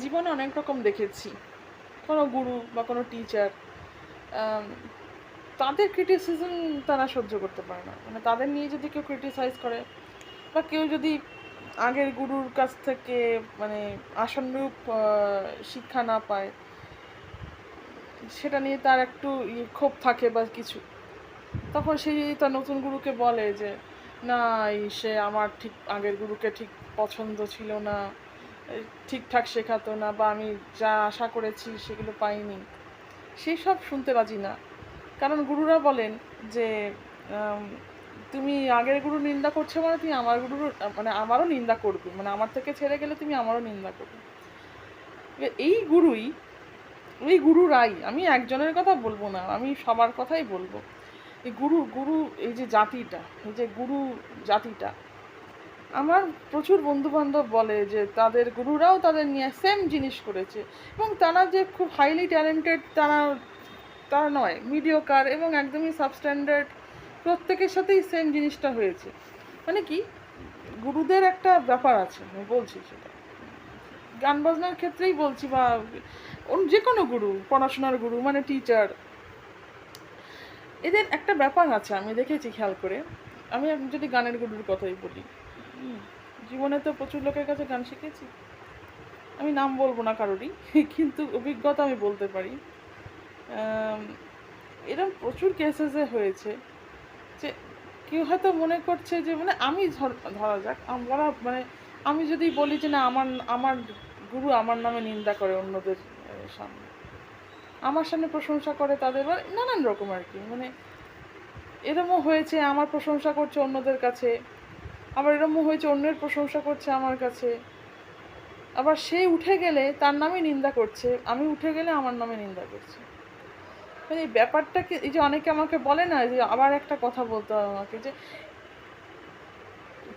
জীবনে অনেক রকম দেখেছি। কোনো গুরু বা কোনো টিচার, তাদের ক্রিটিসিজম তারা সহ্য করতে পারে না। মানে তাদের নিয়ে যদি কেউ ক্রিটিসাইজ করে বা কেউ যদি আগের গুরুর কাছ থেকে মানে আশানুরূপ শিক্ষা না পায়, সেটা নিয়ে তার একটু ক্ষোভ থাকে বা কিছু, তখন সে যদি তার নতুন গুরুকে বলে যে না, সে আমার ঠিক আগের গুরুকে ঠিক পছন্দ ছিল না, ঠিকঠাক শেখাতো না, বা আমি যা আশা করেছি সেগুলো পাইনি, সেই সব শুনতে রাজি না। কারণ গুরুরা বলেন যে আম, তুমি আগের গুরু নিন্দা করছো মানে তুমি আমার গুরুর মানে আমারও নিন্দা করবে, মানে আমার থেকে ছেড়ে গেলে তুমি আমারও নিন্দা করবে। এবার এই গুরুই, ওই গুরুরাই, আমি একজনের কথা বলবো না, আমি সবার কথাই বলবো। এই গুরু গুরু এই যে জাতিটা, এই যে গুরু জাতিটা, আমার প্রচুর বন্ধু বান্ধব বলে যে তাদের গুরুরাও তাদের নিয়ে সেম জিনিস করেছে, এবং তারা যে খুব হাইলি ট্যালেন্টেড তারা তারা নয়, মিডিওকার এবং একদমই সাবস্ট্যান্ডার্ড, প্রত্যেকের সাথেই সেম জিনিসটা হয়েছে। মানে কি, গুরুদের একটা ব্যাপার আছে, আমি বলছি সেটা গান বাজনার ক্ষেত্রেই বলছি, বা যে কোনো গুরু, পড়াশোনার গুরু মানে টিচার, এদের একটা ব্যাপার আছে আমি দেখেছি খেয়াল করে। আমি যদি গানের গুরুর কথাই বলি, হুম, জীবনে তো প্রচুর লোকের কাছে গান শিখেছি, আমি নাম বলবো না কারোরই কিন্তু অভিজ্ঞতা আমি বলতে পারি। আম, এরকম প্রচুর কেসেসে হয়েছে যে কেউ হয়তো মনে করছে যে মানে আমি ধরা যাক আমরা মানে আমি যদি বলি যে না, আমার আমার গুরু আমার নামে নিন্দা করে অন্যদের সামনে, আমার সামনে প্রশংসা করে তাদের, মানে নানান রকম আর কি, মানে এরমও হয়েছে আমার প্রশংসা করছে অন্যদের কাছে, আবার এরমও হয়েছে অন্যের প্রশংসা করছে আমার কাছে, আবার সে উঠে গেলে তার নামে নিন্দা করছে, আমি উঠে গেলে আমার নামে নিন্দা করছে। মানে এই ব্যাপারটাকে, এই যে অনেকে আমাকে বলে না, যে আবার একটা কথা বলতে হবে আমাকে, যে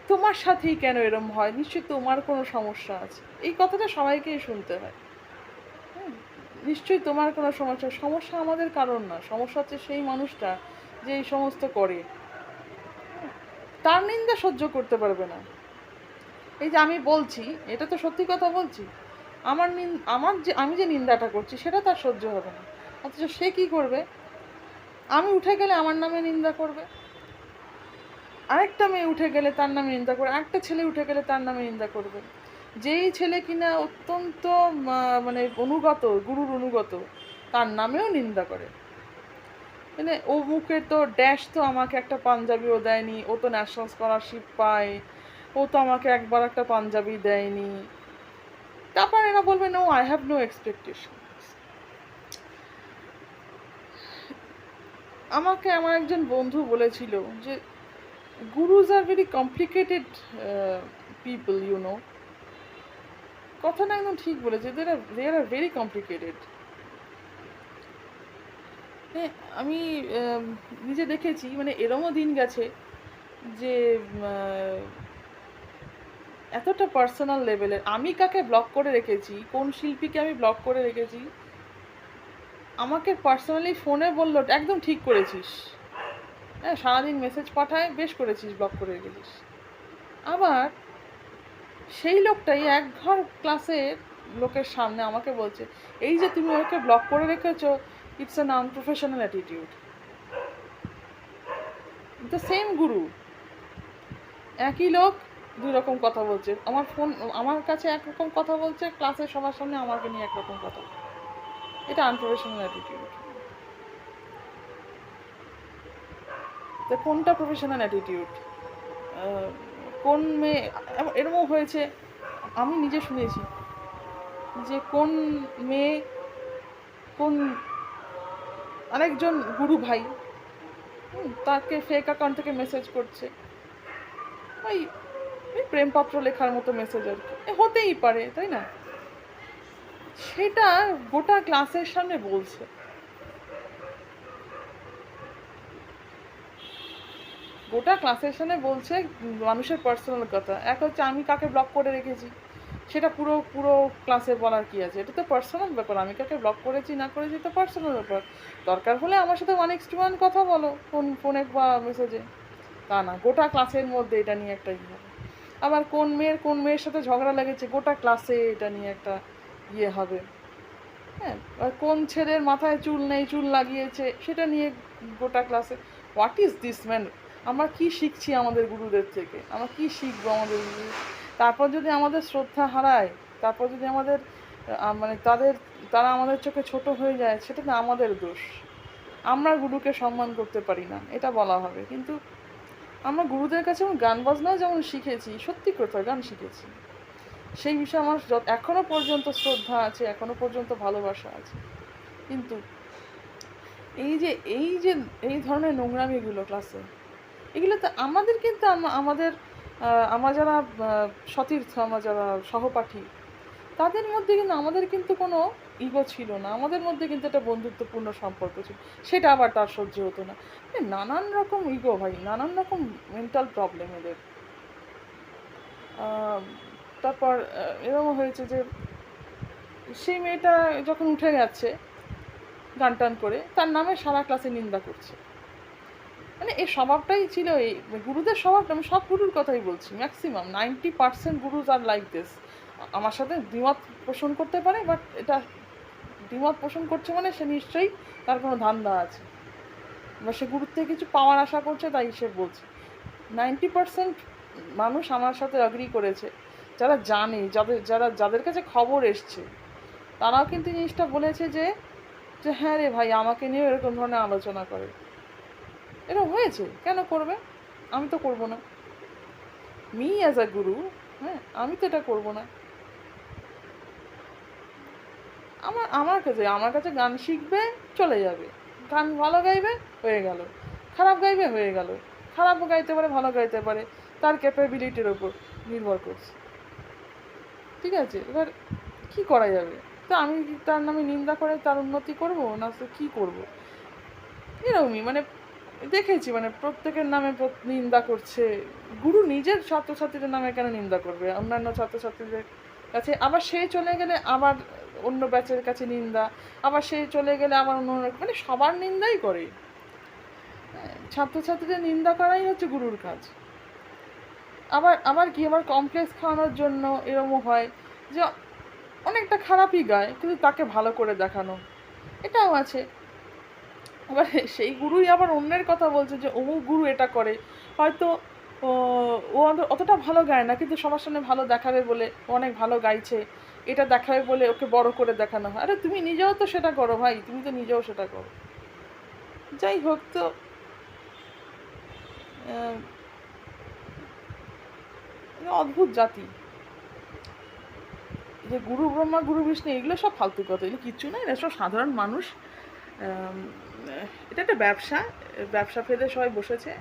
তোমার সাথেই কেন এরম হয়, নিশ্চয়ই তোমার কোনো সমস্যা আছে। এই কথাটা সবাইকেই শুনতে হয়। হুম, নিশ্চয়ই তোমার কোনো সমস্যা, সমস্যা আমাদের কারণ না, সমস্যা হচ্ছে সেই মানুষটা যে এই সমস্ত করে, তার নিন্দা সহ্য করতে পারবে না। এই যে আমি বলছি, এটা তো সত্যি কথা বলছি, আমার যে আমি যে নিন্দাটা করছি সেটা তার সহ্য হবে না, অথচ সে কি করবে, আমি উঠে গেলে আমার নামে নিন্দা করবে, আরেকটা মেয়ে উঠে গেলে তার নামে নিন্দা করবে, আরেকটা ছেলে উঠে গেলে তার নামে নিন্দা করবে। যেই ছেলে কিনা অত্যন্ত মানে অনুগত, গুরুর অনুগত, তার নামেও নিন্দা করে। মানে ও মুখে তো ড্যাশ, তো আমাকে একটা পাঞ্জাবিও দেয়নি, ও তো ন্যাশনাল স্কলারশিপ পায়, ও তো আমাকে একবার একটা পাঞ্জাবি দেয়নি। তারপর এরা বলবে no, I have no expectation. আমাকে আমার একজন বন্ধু বলেছিল যে gurus are very complicated people, you know. কথাটা একদম ঠিক বলেছে, দে আর ভেরি কমপ্লিকেটেড। হ্যাঁ, আমি নিজে দেখেছি, মানে এরমও দিন গেছে যে আহ, এতটা পার্সোনাল লেভেলের, আমি কাকে ব্লক করে রেখেছি, কোন শিল্পীকে আমি ব্লক করে রেখেছি, আমাকে পার্সোনালি ফোনে বললো একদম ঠিক করেছিস, হ্যাঁ সারাদিন মেসেজ পাঠায়, বেশ করেছিস ব্লক করে রেখেছিস। আবার সেই লোকটাই এক ঘর ক্লাসের লোকের সামনে আমাকে বলছে এই যে তুমি ওকে ব্লক করে রেখেছো, it's an unprofessional attitude. The same গুরু, একই লোক দুই রকম কথা বলছে, আমার কাছে একরকম কথা বলছে, ক্লাসের সবার সামনে আমাকে নিয়ে একরকম কথা বলছে। এটা আনপ্রফেশনাল অ্যাটিটিউড। তা কোনটা প্রফেশনাল অ্যাটিটিউড? কোন মেয়ে, এরকমও হয়েছে, আমি নিজে শুনেছি যে কোন মেয়ে কোন আরেকজন গুরু ভাই, তাকে ফেক অ্যাকাউন্ট থেকে মেসেজ করছে, ওই ওই প্রেমপত্র লেখার মতো মেসেজ আর কি, হতেই পারে তাই না, সেটা গোটা ক্লাসের সামনে বলছে। গোটা ক্লাসের সামনে বলছে মানুষের পার্সোনাল কথা। এক হচ্ছে আমি কাকে ব্লক করে রেখেছি, সেটা পুরো পুরো ক্লাসে বলার কি আছে, এটা তো পার্সোনাল ব্যাপার, আমি কাকে ব্লক করেছি না করেছি তো পার্সোনাল ব্যাপার। দরকার হলে আমার সাথে 1:1 কথা বলো, ফোনে বা মেসেজে, তা না গোটা ক্লাসের মধ্যে এটা নিয়ে একটা ইয়ে হবে। আবার কোন মেয়ের সাথে ঝগড়া লেগেছে, গোটা ক্লাসে এটা নিয়ে একটা ইয়ে হবে। হ্যাঁ, আর কোন ছেলের মাথায় চুল নেই, চুল লাগিয়েছে, সেটা নিয়ে গোটা ক্লাসে হোয়াট ইজ দিস ম্যান। আমরা কি শিখছি আমাদের গুরুদের থেকে? আমরা কি শিখবো আমাদের গুরু? তারপর যদি আমাদের শ্রদ্ধা হারায়, তারপর যদি আমাদের মানে তারা আমাদের চোখে ছোট হয়ে যায়, সেটা না আমাদের দোষ। আমরা গুরুকে সম্মান করতে পারি না, এটা বলা হবে। কিন্তু আমরা গুরুদের কাছে যেমন গান বাজনাও যেমন শিখেছি, সত্যি কথা গান শিখেছি, সেই বিষয়ে আমার এখনো পর্যন্ত শ্রদ্ধা আছে, এখনো পর্যন্ত ভালোবাসা আছে। কিন্তু এই যে এই যে এই ধরনের নোংরামিগুলো ক্লাসে, এগুলো তো আমাদের কিন্তু আমাদের আমরা যারা সতীর্থ, আমরা যারা সহপাঠী, তাদের মধ্যে কিন্তু আমাদের কিন্তু কোনো ইগো ছিল না, আমাদের মধ্যে কিন্তু একটা বন্ধুত্বপূর্ণ সম্পর্ক ছিল। সেটা আবার তার সহ্য হতো না। নানান রকম ইগো ভাই, নানান রকম মেন্টাল প্রবলেম এদের। তারপর এরকম হয়েছে যে সেই মেয়েটা যখন উঠে গেছে গান টান করে, তার নামে সারা ক্লাসে নিন্দা করছে। মানে এই স্বভাবটাই ছিল, এই গুরুদের স্বভাবটা, আমি সব গুরুর কথাই বলছি, maximum 90% gurus are like this. আমার সাথে দ্বিমত পোষণ করতে পারে, বাট এটা দ্বিমত পোষণ করছে মানে সে নিশ্চয়ই তার কোনো ধান্দা আছে, বা সে গুরুর থেকে কিছু পাওয়ার আশা করছে, তাই সে বলছে। 90% মানুষ আমার সাথে অ্যাগ্রি করেছে, যারা জানে, যাদের কাছে খবর এসছে, তারাও কিন্তু জিনিসটা বলেছে যে যে হ্যাঁ রে ভাই, আমাকে নিয়েও এরকম ধরনের আলোচনা করে। এরকম হয়েছে, কেন করবে? আমি তো করবো না, মি অ্যাজ আ গুরু, হ্যাঁ আমি তো এটা করবো না। আমার কাছে গান শিখবে, চলে যাবে, গান ভালো গাইবে, হয়ে গেল, খারাপ গাইবে, হয়ে গেল। খারাপও গাইতে পারে, ভালো গাইতে পারে, তার ক্যাপাবিলিটির ওপর নির্ভর করছে। ঠিক আছে, এবার কি করা যাবে? তো আমি তার নামে নিন্দা করে তার উন্নতি করব না, তো কী করবো? এরকমই মানে দেখেছি, মানে প্রত্যেকের নামে নিন্দা করছে। গুরু নিজের ছাত্রছাত্রীদের নামে কেন নিন্দা করবে অন্যান্য ছাত্রছাত্রীদের কাছে? আবার সে চলে গেলে আবার অন্য ব্যাচের কাছে নিন্দা, আবার সে চলে গেলে আবার অন্য, মানে সবার নিন্দাই করে। ছাত্রছাত্রীদের নিন্দা করাই হচ্ছে গুরুর কাজ। আবার আবার কি, আবার কমপ্লেক্স খাওয়ানোর জন্য এরকমও হয় যে অনেকটা খারাপই গায়, কিন্তু তাকে ভালো করে দেখানো, এটাও আছে। আবার সেই গুরুই আবার অন্যের কথা বলছে যে অমুক গুরু এটা করে, হয়তো ও অতটা ভালো গায় না, কিন্তু সবার সামনে ভালো দেখাবে বলে, ও অনেক ভালো গাইছে, এটা দেখাবে বলে ওকে বড় করে দেখানো হয়। আরে তুমি নিজেও তো সেটা করো ভাই, তুমি তো নিজেও সেটা করো। যাই হোক, তো অদ্ভুত জাতি, যে গুরু ব্রহ্মা গুরু বিষ্ণু, এগুলো সব ফালতু কথা, এগুলো কিচ্ছু না, এরা সব সাধারণ মানুষ। এটা একটা ব্যবসা, ব্যবসা ফেলে সবাই বসেছে।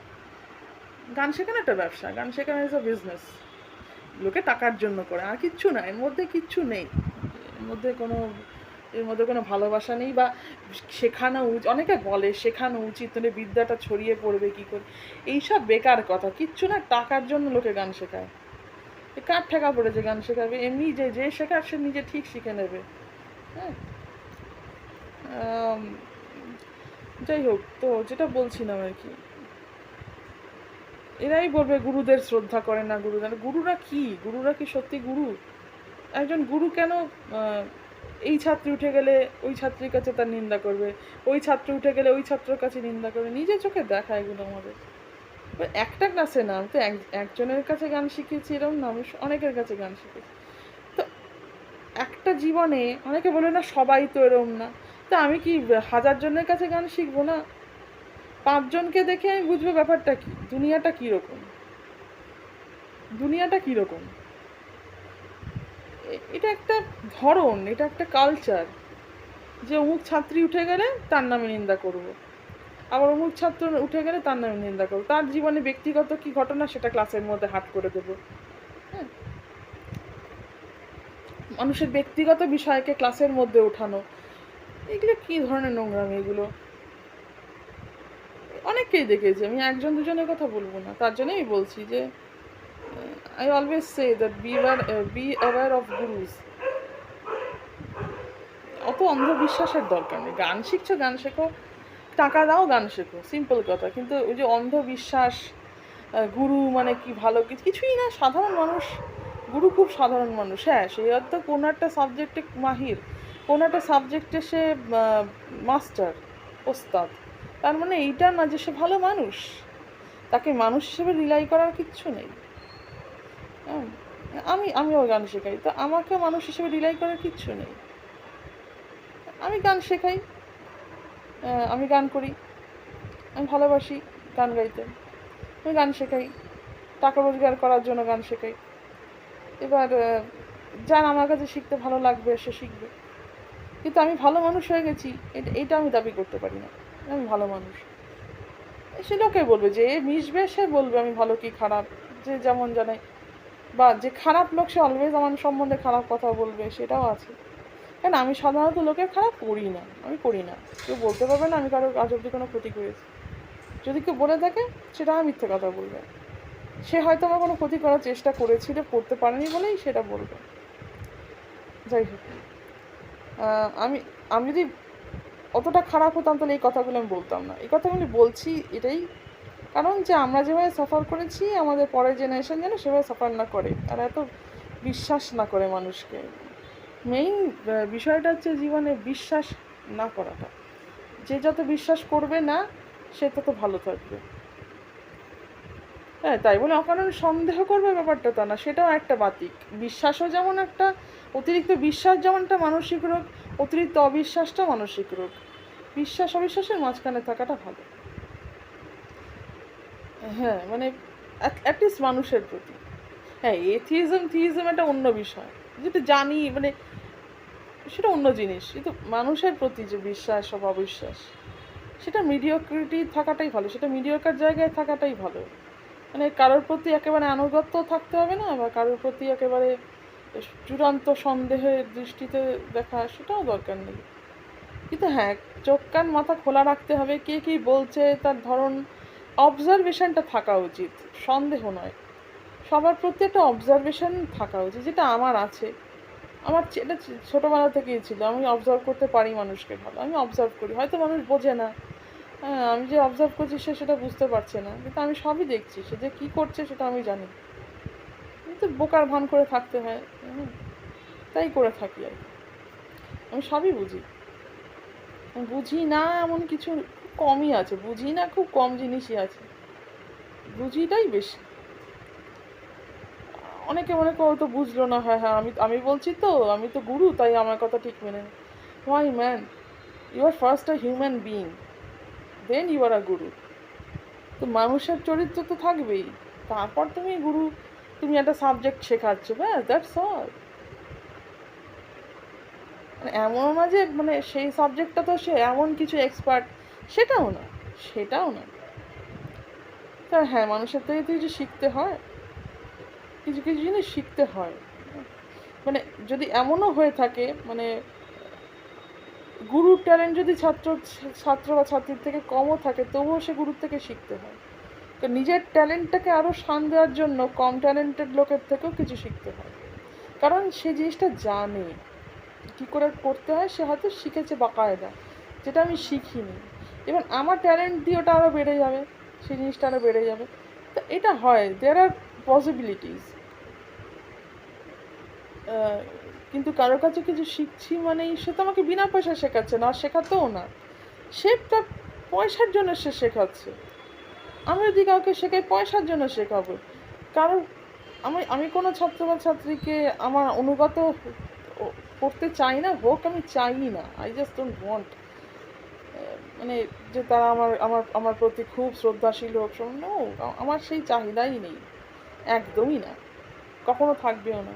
গান শেখানো একটা ব্যবসা, গান শেখানো ইজ আ বিজনেস, লোকে টাকার জন্য করে, আর কিচ্ছু না, এর মধ্যে কিচ্ছু নেই, এর মধ্যে কোনো ভালোবাসা নেই। বা শেখানো অনেকে বলে শেখানো উচিত, তাহলে বিদ্যাটা ছড়িয়ে পড়বে কী করে, এইসব বেকার কথা, কিচ্ছু না। টাকার জন্য লোকে গান শেখায়, কার ঠেকা পড়েছে গান শেখাবে? এমনি যে শেখার সে নিজে ঠিক শিখে নেবে। হ্যাঁ, যাই হোক, তো যেটা বলছিলাম আর কি, এরাই বলবে গুরুদের শ্রদ্ধা করে না, গুরুরা কি সত্যি গুরু? একজন গুরু কেন এই ছাত্রী উঠে গেলে ওই ছাত্রীর কাছে তার নিন্দা করবে, ওই ছাত্র উঠে গেলে ওই ছাত্রের কাছে নিন্দা করবে? নিজের চোখে দেখা এগুলো আমাদের। একটা ক্লাসে না, আমি তো একজনের কাছে গান শিখেছি এরকম না, আমি অনেকের কাছে গান শিখেছি। তো একটা জীবনে অনেকে বলে না সবাই তো এরকম না, তা আমি কি 1000 জনের কাছে গান শিখবো না? 5 জনকে দেখে আমি বুঝবো ব্যাপারটা কি, দুনিয়াটা কীরকম। এটা একটা ধরন, এটা একটা কালচার, যে অমুক ছাত্রী উঠে গেলে তার নামে নিন্দা করব, আবার অমুক ছাত্র উঠে গেলে তার নামে নিন্দা করবো, তার জীবনে ব্যক্তিগত কি ঘটনা সেটা ক্লাসের মধ্যে হাট করে দেবো। হ্যাঁ, মানুষের ব্যক্তিগত বিষয়কে ক্লাসের মধ্যে ওঠানো, এগুলো কী ধরনের নোংরামি এগুলো? অনেককেই দেখেছি, আমি একজন দুজনের কথা বলবো না, তার জন্যই বলছি যে I always say that be aware of gurus. অত অন্ধবিশ্বাসের দরকার নেই। গান শিখছো, গান শেখো, টাকা দাও, গান শেখো, সিম্পল কথা। কিন্তু ওই যে অন্ধবিশ্বাস, গুরু মানে কি ভালো কিছুই না, সাধারণ মানুষ গুরু খুব সাধারণ মানুষ, হ্যাঁ সে হয়তো কোনো একটা সাবজেক্টে মাহির, কোনো একটা সাবজেক্টে সে মাস্টার, ওস্তাদ, তার মানে এইটা না যে সে ভালো মানুষ। তাকে মানুষ হিসেবে রিলাই করার কিচ্ছু নেই। হ্যাঁ, আমিও গান শেখাই, তো আমাকে মানুষ হিসেবে রিলাই করার কিচ্ছু নেই। আমি গান শেখাই, আমি গান করি, আমি ভালোবাসি গান গাইতে, আমি গান শেখাই, টাকা রোজগার করার জন্য গান শেখাই। এবার যার আমার কাছে শিখতে ভালো লাগবে সে শিখবে, কিন্তু আমি ভালো মানুষ হয়ে গেছি এটা আমি দাবি করতে পারি না। আমি ভালো মানুষ, সে লোকে বলবে, যে মিশবে সে বলবে আমি ভালো কি খারাপ, যে যেমন জানে, বা যে খারাপ লোক সে অলওয়েজ আমার সম্বন্ধে খারাপ কথা বলবে, সেটাও আছে। কেন আমি সাধারণত লোকের খারাপ করি না, আমি করি না। কেউ বলতে পারবে না আমি কারো আজ অব্দি কোনো ক্ষতি করেছি। যদি কেউ বলে থাকে সেটা আমি মিথ্যে কথা বলবে, সে হয়তো আমার কোনো ক্ষতি করার চেষ্টা করেছিল, করতে পারেনি বলেই সেটা বলবে। যাই হোক, আমি আমি যদি অতটা খারাপ হতাম তাহলে এই কথাগুলো আমি বলতাম না। এই কথাগুলি বলছি এটাই কারণ যে আমরা যেভাবে সাফার করেছি আমাদের পরের জেনারেশন যেন সেভাবে সাফার না করে, আর এত বিশ্বাস না করে মানুষকে। মেইন বিষয়টা হচ্ছে জীবনে বিশ্বাস না করাটা। যে যত বিশ্বাস করবে না সে তত ভালো থাকবে। হ্যাঁ, তাই বলে অকারণ সন্দেহ করবে ব্যাপারটা তা না, সেটাও একটা বাতিক। বিশ্বাসও যেমন একটা, অতিরিক্ত বিশ্বাস যেমন একটা মানসিক রোগ, অতিরিক্ত অবিশ্বাসটা মানসিক রোগ। বিশ্বাস অবিশ্বাসের মাঝখানে থাকাটা ভালো। হ্যাঁ মানে অ্যাটলিস্ট মানুষের প্রতি। হ্যাঁ, থিইজম একটা অন্য বিষয়, যেটা জানি মানে সেটা অন্য জিনিস, কিন্তু মানুষের প্রতি যে বিশ্বাস বা অবিশ্বাস, সেটা মিডিওক্রিটি থাকাটাই ভালো, সেটা মিডিওকার জায়গায় থাকাটাই ভালো। মানে কারোর প্রতি একেবারে আনুগত্য থাকতে হবে না, বা কারোর প্রতি একেবারে চূড়ান্ত সন্দেহের দৃষ্টিতে দেখা, সেটাও দরকার নেই। কিন্তু হ্যাঁ, চোখ কান মাথা খোলা রাখতে হবে, কে কী বলছে তার ধরন, অবজারভেশনটা থাকা উচিত, সন্দেহ নয়। সবার প্রতি একটা অবজারভেশন থাকা উচিত, যেটা আমার আছে। আমার এটা ছোটোবেলা থেকেই ছিল, আমি অবজার্ভ করতে পারি মানুষকে ভালো, আমি অবজার্ভ করি। হয়তো মানুষ বোঝে না, হ্যাঁ আমি যে অবজার্ভ করছি সে সেটা বুঝতে পারছে না, কিন্তু আমি সবই দেখছি, সে যে কী করছে সেটা আমি জানি। কিন্তু বোকার ভান করে থাকতে হয়, তাই করে থাকি আর কি। আমি সবই বুঝি, বুঝি না এমন কিছু কমই আছে, বুঝি না খুব কম জিনিসই আছে, বুঝিটাই বেশি। অনেকে মনে করো তো বুঝলো না, হ্যাঁ হ্যাঁ আমি বলছি তো, আমি তো গুরু তাই আমার কথা ঠিক মেনে নেয়। Why man, you are first a human being, then you are a guru. তো মানুষের চরিত্র তো থাকবেই, তারপর তুমি গুরু, তুমি একটা সাবজেক্ট শেখাচ্ছ, ব্যাস দ্যাটস অল। মানে এমন না যে মানে সেই সাবজেক্টটা তো সে এমন কিছু এক্সপার্ট, সেটাও না, সেটাও না। তা হ্যাঁ, মানুষের থেকে তো কিছু শিখতে হয়, কিছু কিছু জিনিস শিখতে হয়। মানে যদি এমনও হয়ে থাকে, মানে গুরুর ট্যালেন্ট যদি ছাত্র বা ছাত্রীর থেকে কমও থাকে, তবুও সে গুরুর থেকে শিখতে হয়। তো নিজের ট্যালেন্টটাকে আরও শান দেওয়ার জন্য কম ট্যালেন্টেড লোকের থেকেও কিছু শিখতে হয়, কারণ সে জিনিসটা জানে কী করে করতে হয়, সে হয়তো শিখেছে বাকায়দা, যেটা আমি শিখিনি। এবার আমার ট্যালেন্ট দিয়ে ওটা আরও বেড়ে যাবে, সেই জিনিসটা আরও বেড়ে যাবে। তো এটা হয়, দেয়ার আর পসিবিলিটিস। কিন্তু কারোর কাছে কিছু শিখছি মানেই সে তো আমাকে বিনা পয়সা শেখাচ্ছে না, শেখাতেও না, সে তার পয়সার জন্য সে শেখাচ্ছে। আমি যদি কাউকে শেখাই পয়সার জন্য শেখাবো, কারণ আমি কোনো ছাত্র বা ছাত্রীকে আমার অনুগত করতে চাই না, হোক আমি চাই না, আই জাস্ট ডোন্ট ওয়ান্ট, মানে যে তারা আমার আমার আমার প্রতি খুব শ্রদ্ধাশীল হোক, নো, আমার সেই চাহিদাই নেই, একদমই না, কখনো থাকবেও না।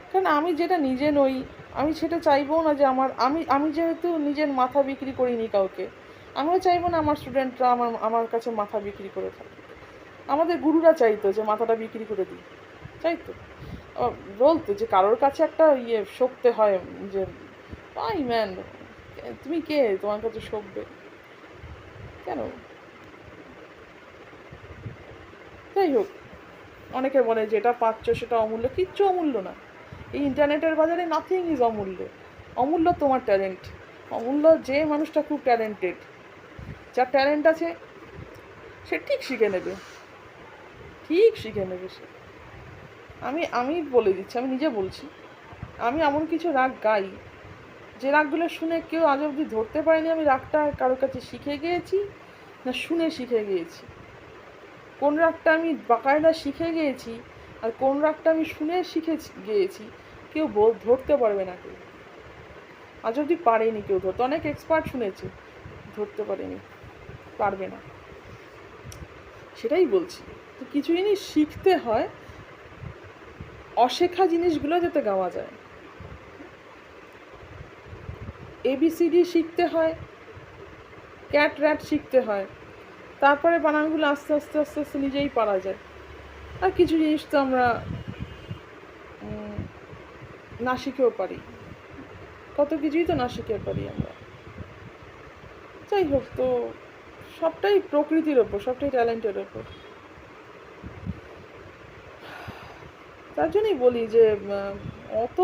কারণ আমি যেটা নিজে নই, আমি সেটা চাইবো না যে আমার, আমি যেহেতু নিজের মাথা বিক্রি করিনি কাউকে, আমিও চাইবো না আমার স্টুডেন্টরা আমার কাছে মাথা বিক্রি করে থাকে। আমাদের গুরুরা চাইতো যে মাথাটা বিক্রি করে দিই, চাইতো, বলতো যে কারোর কাছে একটা শোকতে হয়, যে আই ম্যান, তুমি কে তোমার কাছে শোকবে কেন? যাই হোক, অনেকে বলে যেটা পাচ্ছ সেটা অমূল্য, কিচ্ছু অমূল্য না। এই ইন্টারনেটের বাজারে নাথিং ইজ অমূল্য। অমূল্য তোমার ট্যালেন্ট, অমূল্য যে মানুষটা খুব ট্যালেন্টেড, যার ট্যালেন্ট আছে সে ঠিক শিখে নেবে, ঠিক শিখে নেবে সে। আমি আমি বলে দিচ্ছি, আমি নিজে বলছি, আমি এমন কিছু রাগ গাই যে রাগগুলো শুনে কেউ আজ অবধি ধরতে পারেনি আমি রাগটা কারোর কাছে শিখে গিয়েছি না শুনে শিখে গিয়েছি। কোন রাগটা আমি বাকায়দা শিখে গিয়েছি আর কোন রাগটা আমি শুনে শিখে গিয়েছি কেউ ধরতে পারবে না। কেউ আজ অবধি পারেনি কেউ ধরতে। অনেক এক্সপার্ট শুনেছি, ধরতে পারেনি, পারবে না। সেটাই বলছি, তো কিছু জিনিস শিখতে হয়, অশেখা জিনিসগুলো যাতে গাওয়া যায়। এবিসিডি শিখতে হয়, ক্যাট র্যাট শিখতে হয়, তারপরে বানানগুলো আস্তে আস্তে আস্তে আস্তে নিজেই পারা যায়। আর কিছু জিনিস তো আমরা না শিখেও পারি, কত কিছুই তো না শিখে পারি আমরা। যাই হোক, তো সবটাই প্রকৃতির ওপর, সবটাই ট্যালেন্টের ওপর। তার জন্যই বলি যে অত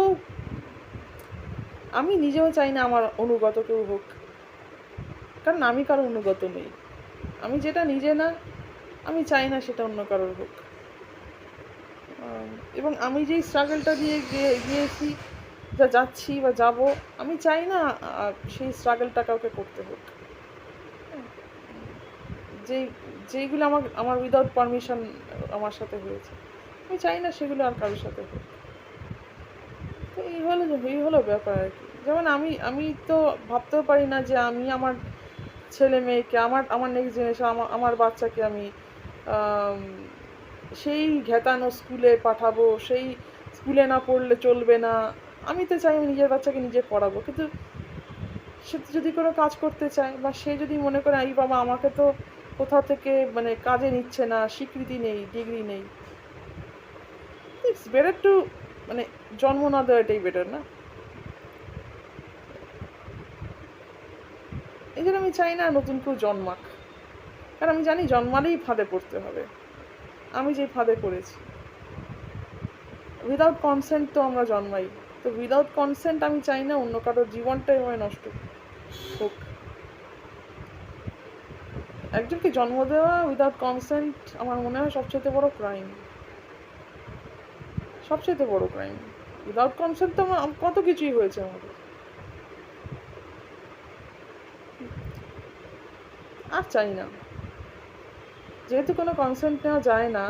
আমি নিজেও চাই না আমার অনুগত কেউ হোক, কারণ আমি কারো অনুগত নই। আমি যেটা নিজে না, আমি চাই না সেটা অন্য কারোর হোক। এবং আমি যেই স্ট্রাগলটা দিয়ে গিয়েছি, যা যাচ্ছি বা যাব, আমি চাই না সেই স্ট্রাগলটা কাউকে করতে হোক। যেইগুলো আমার উইদাউট পারমিশন আমার সাথে হয়েছে, আমি চাই না সেগুলো আর কারোর সাথে হোক। তো এই হলো ব্যাপার আর কি। যেমন আমি তো ভাবতেও পারি না যে আমি আমার ছেলে মেয়েকে, আমার নেক্সট জেনারেশন, আমার বাচ্চাকে আমি সেই ঘেতানো স্কুলে পাঠাবো, সেই স্কুলে না পড়লে চলবে না। আমি তো চাই আমি নিজের বাচ্চাকে নিজে পড়াবো, কিন্তু সে যদি কোনো কাজ করতে চায় বা সে যদি মনে করে এই বাবা আমাকে তো কোথাও থেকে মানে কাজে নিচ্ছে না, স্বীকৃতি নেই, ডিগ্রি নেই, ইটস বেটার টু মানে জন্ম না দেওয়া, এটাই বেটার না? এই জন্য আমি চাই না নতুন কেউ জন্মাক, কারণ আমি জানি জন্মালেই ফাঁদে পড়তে হবে। আমি যে ফাঁদে পড়েছি, উইদাউট কনসেন্ট তো আমরা জন্মাই, তো উইদাউট কনসেন্ট আমি চাই না অন্য কারোর জীবনটাই আমার নষ্ট হোক। একজনকে জন্ম দেওয়া উইদাউট কনসেন্ট আমার মনে হয় সবচেয়ে বড় ক্রাইম, সবচেয়ে বড় ক্রাইম। উইদাউট কনসেন্ট তো কত কিছুই হয়েছে আমাদের, আর চাই না। যেহেতু কোনো কনসেন্ট নেওয়া যায় না,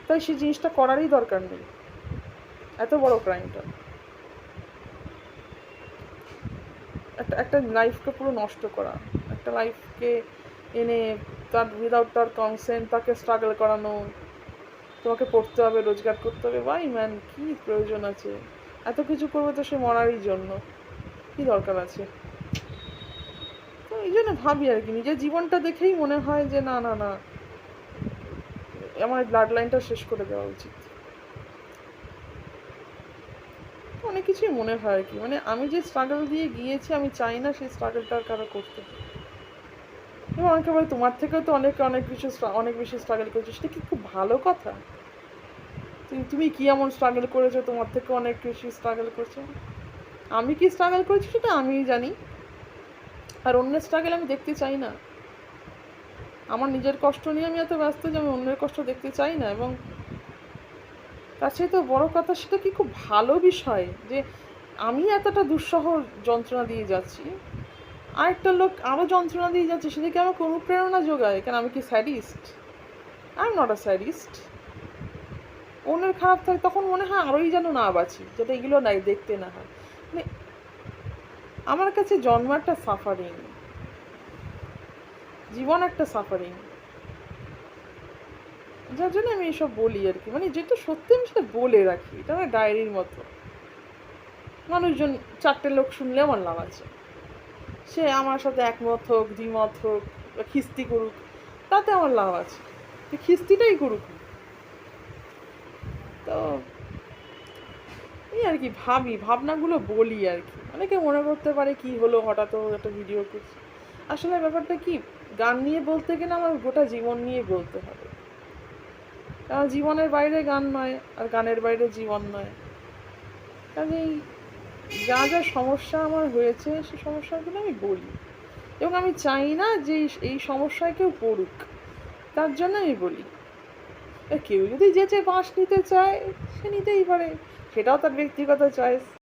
তাই সেই জিনিসটা করারই দরকার নেই, এত বড় ক্রাইমটা। একটা লাইফকে পুরো নষ্ট করা, একটা লাইফকে এনে তার উইদাউট তার কনসেন্ট তাকে স্ট্রাগল করানো, তোমাকে পড়তে হবে, রোজগার করতে হবে। ভাই ম্যান, কি প্রয়োজন আছে? এত কিছু করবে তো সে মরারই জন্য, কি দরকার আছে? তো এই জন্য ভাবি আর কি, নিজের জীবনটা দেখেই মনে হয় যে না না না, আমার ব্লাড লাইনটা শেষ করে দেওয়া উচিত। অনেক কিছুই মনে হয় আর কি, মানে আমি যে স্ট্রাগল দিয়ে গিয়েছি, আমি চাই না সেই স্ট্রাগলটা আর কারো করতে। এবং আমাকে বলে তোমার থেকেও তো অনেক বেশি স্ট্রাগল করেছো, সেটা কি খুব ভালো কথা? তুমি কি এমন স্ট্রাগল করেছো, তোমার থেকে অনেক বেশি স্ট্রাগল করছো? আমি কি স্ট্রাগল করেছি সেটা আমিই জানি, আর অন্যের স্ট্রাগল আমি দেখতে চাই না। আমার নিজের কষ্ট নিয়ে আমি এত ব্যস্ত যে আমি অন্যের কষ্ট দেখতে চাই না। এবং তার চেয়ে তো বড় কথা, সেটা কি খুব ভালো বিষয় যে আমি এতটা দুঃসহ যন্ত্রণা দিয়ে যাচ্ছি, আরেকটা লোক আরও যন্ত্রণা দিয়ে যাচ্ছে, সেটা কি আমাকে অনুপ্রেরণা যোগায়? কেন আমি কি sadist? I am not a sadist. অন্যের খারাপ থাকে তখন মনে হয় আরোই যেন না বাঁচি, যাতে এগুলো নাই দেখতে না হয়। মানে আমার কাছে জন্ম একটা সাফারিং, জীবন একটা সাফারিং, যার জন্য আমি এইসব বলি আর কি। মানে যেটা সত্যি আমি সেটা বলে রাখি, এটা আমার ডায়েরির মতো। মানুষজন, চারটে লোক শুনলে আমার লাভ আছে, সে আমার সাথে একমত হোক, দ্বিমত হোক, বা খিস্তি করুক, তাতে আমার লাভ আছে, খিস্তিটাই করুক। তো এই আর কি, ভাবনাগুলো বলি আর কি। অনেকে মনে করতে পারে কি হলো হঠাৎ একটা ভিডিও করছি। আসলে ব্যাপারটা কি, গান নিয়ে বলতে গেলে আমার গোটা জীবন নিয়ে বলতে হবে, কারণ জীবনের বাইরে গান নয়, আর গানের বাইরে জীবন নয়। কাজেই যা যা সমস্যা আমার হয়েছে, সেই সমস্যাগুলো আমি বলি, এবং আমি চাই না যে এই সমস্যায় কেউ পড়ুক, তার জন্য আমি বলি। কেউ যদি যেচে বাঁশ নিতে চায় সে নিতেই পারে, সেটাও তার ব্যক্তিগত চয়েস।